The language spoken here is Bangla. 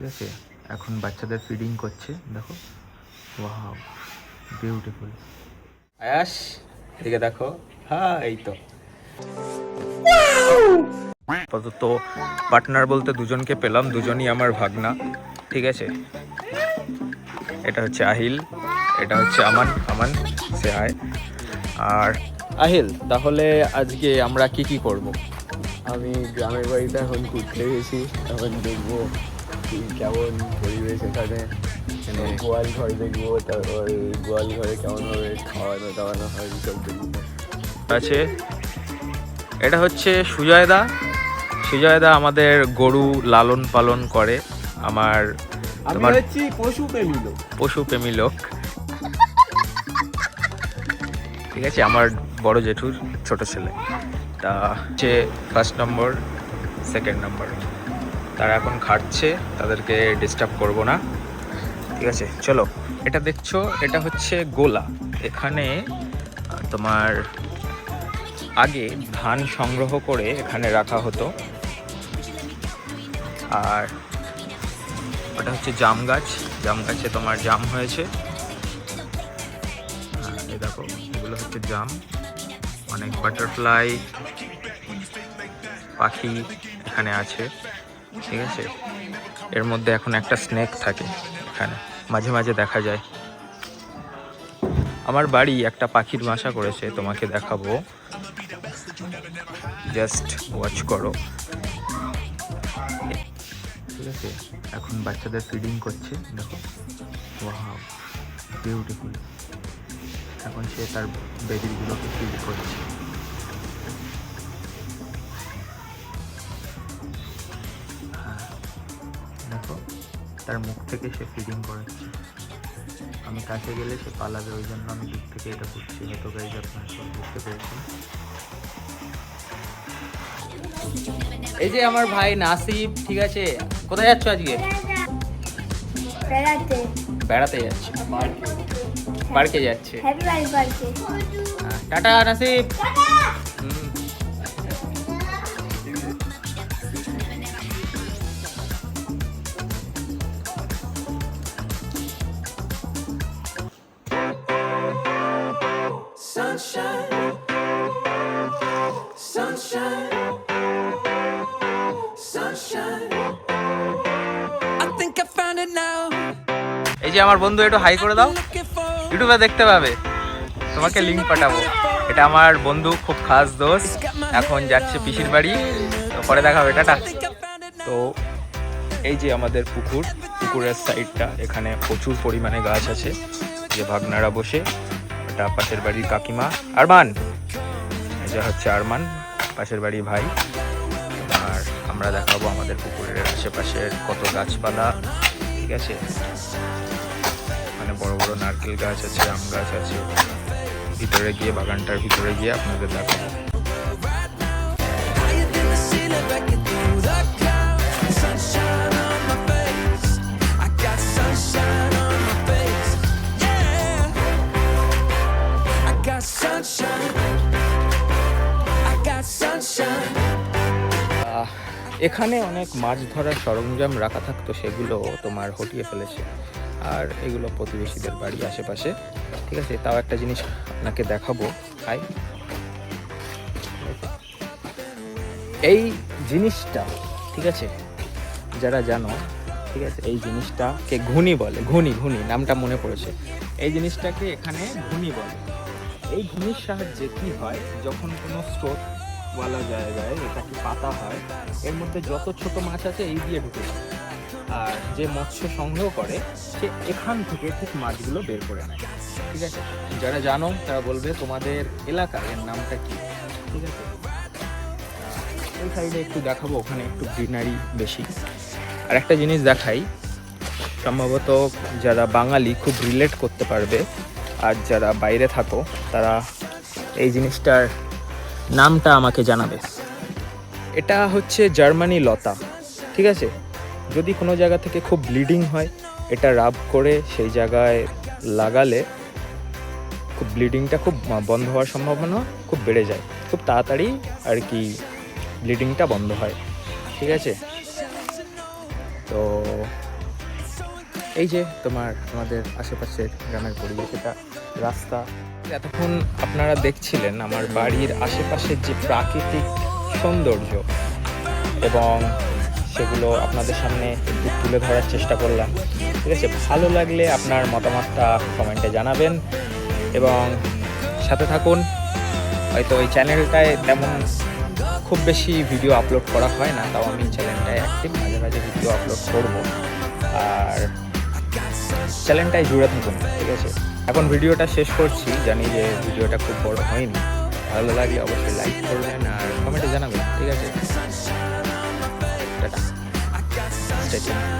ঠিক আছে, এখন বাচ্চাদের ফিডিং করছে, দেখো। Wow, beautiful. আয়াস, এদিকে দেখো। হ্যাঁ, এই তো আপাতত পার্টনার বলতে দুজনকে পেলাম, দুজনই আমার ভাগনা। ঠিক আছে, এটা হচ্ছে আহিল, এটা হচ্ছে আমান। আমান সে হায়। আর আহিল, তাহলে আজকে আমরা কি কি করব? আমি গ্রামের বাড়িতে এখন ঘুরতে গেছি, এখন দেখবো কেমন পরিবেশ এখানে। গোয়াল ঘর দেখবো, তারপর গোয়াল ঘরে কেমন ভাবে খাওয়ানো দাওয়ানো হয় সব দেখবো। আছে, এটা হচ্ছে সুজয়দা। সুজয়দা আমাদের গরু লালন পালন করে। আমি হচ্ছি পশুপ্রেমী লোক। পশুপ্রেমী লোক। ঠিক আছে, আমার বড় জেঠুর ছোট ছেলে। তা হচ্ছে ফার্স্ট নম্বর, সেকেন্ড নম্বর। তারা এখন খাচ্ছে, তাদেরকে ডিস্টার্ব করব না। ঠিক আছে, চলো। এটা দেখছো, এটা হচ্ছে গোলা। এখানে তোমার আগে ধান সংগ্রহ করে এখানে রাখা হতো। আর ওটা হচ্ছে জাম গাছ। জাম গাছে তোমার জাম হয়েছে। এই দেখো, এগুলো হচ্ছে জাম। অনেক বাটারফ্লাই পাখি এখানে আছে। ঠিক আছে, এর মধ্যে এখন একটা স্নেক থাকে এখানে, মাঝে মাঝে দেখা যায়। আমার বাড়ি একটা পাখির বাসা করেছে, তোমাকে দেখাবো, জাস্ট ওয়াচ করো। ঠিক আছে, এখন বাচ্চাদের ফিডিং করছে, দেখো। Wow, beautiful. এখন সে তার বেবিগুলোকে ফিড করছে। হ্যাঁ, দেখো, তার মুখ থেকে সে ফিডিং করাচ্ছে। আমি কাছে গেলে সে পালাবে, ওই জন্য আমি দূর থেকে এটা করছি। হয়তো গাইজ আপনারা সব বুঝতে পেরেছেন। এই যে আমার ভাই নাসিব। ঠিক আছে, কোথায় যাচ্ছ আজকে? বেড়াতে যাচ্ছে, পার্কে যাচ্ছে। টাটা নাসিব। এই যে আমার বন্ধু, একটু হাই করে দাও, ইউটিউবে দেখতে পাবে, তোমাকে লিঙ্ক পাঠাবো। এটা আমার বন্ধু, খুব খাস দোস্ত। এখন যাচ্ছে পিসির বাড়ি, তো পরে দেখা হবে, টাটা। তো এই যে আমাদের পুকুর, পুকুরের সাইডটা, এখানে প্রচুর পরিমাণে গাছ আছে। যে ভাগনারা বসে, এটা পাশের বাড়ির কাকিমা আরমান। এই যে হচ্ছে আরমান, পাশের বাড়ির ভাই। আর আমরা দেখাবো আমাদের পুকুরের আশেপাশের কত গাছপালা। ঠিক আছে, মানে বড় বড় নারকেল গাছ আছে, আম গাছ আছে। ভিতরে গিয়ে, বাগানটার ভিতরে গিয়ে আপনাদের দেখাবো। এখানে অনেক মাছ ধরার সরঞ্জাম রাখা থাকতো, সেগুলো তোমার হটিয়ে ফেলেছে। আর এগুলো প্রতিবেশীদের বাড়ি আশেপাশে। ঠিক আছে, তাও একটা জিনিস আপনাকে দেখাবো। হাই, এই জিনিসটা, ঠিক আছে, যারা জানো, ঠিক আছে, এই জিনিসটাকে ঘুনি বলে। ঘুনি, ঘুনি নামটা মনে পড়েছে। এই জিনিসটাকে এখানে ঘুনি বলে। এই ঘুনির সাহায্যে কি হয়, যখন কোনো স্রোতওয়ালা জায়গায় এটাকে পাতা হয়, এর মধ্যে যত ছোট মাছ আছে এই দিয়ে ঢুকে যায়। আর যে মৎস্য সংগ্রহ করে, সে এখান থেকে ঠিক মাছগুলো বের করে নেয়। ঠিক আছে, যারা জানো তারা বলবে তোমাদের এলাকার এর নামটা কি। ঠিক আছে, ওই সাইডে একটু দেখাবো, ওখানে একটু গ্রিনারি বেশি। আর একটা জিনিস দেখাই, সম্ভবত যারা বাঙালি খুব রিলেট করতে পারবে, আর যারা বাইরে থাকো তারা এই জিনিসটার নামটা আমাকে জানাবে। এটা হচ্ছে জার্মানি লতা। ঠিক আছে, যদি কোনো জায়গা থেকে খুব ব্লিডিং হয়, এটা রাব করে সেই জায়গায় লাগালে খুব ব্লিডিংটা খুব বন্ধ হওয়ার সম্ভাবনা খুব বেড়ে যায়, খুব তাড়াতাড়ি আর কি ব্লিডিংটা বন্ধ হয়। ঠিক আছে, তো এই যে আমাদের আশেপাশের গ্রামের পরিবেশ, এটা রাস্তা। এতক্ষণ আপনারা দেখছিলেন আমার বাড়ির আশেপাশের যে প্রাকৃতিক সৌন্দর্য, এবং সেগুলো আপনাদের সামনে একটু তুলে ধরার চেষ্টা করলাম। ঠিক আছে, ভালো লাগলে আপনার মতামতটা কমেন্টে জানাবেন এবং সাথে থাকুন। হয়তো এই চ্যানেলটায় তেমন খুব বেশি ভিডিও আপলোড করা হয় না, তাও আমি চ্যানেলটায় অ্যাক্টিভ, মাঝে মাঝে ভিডিও আপলোড করব, আর চ্যানেলটায় জুড়ে থাকুন। ঠিক আছে, এখন ভিডিওটা শেষ করছি, জানি যে ভিডিওটা খুব বড় হয়নি। ভালো লাগলে অবশ্যই লাইক করবেন আর কমেন্টে জানাবেন। ঠিক আছে, টাটা, স্টে টিউনড।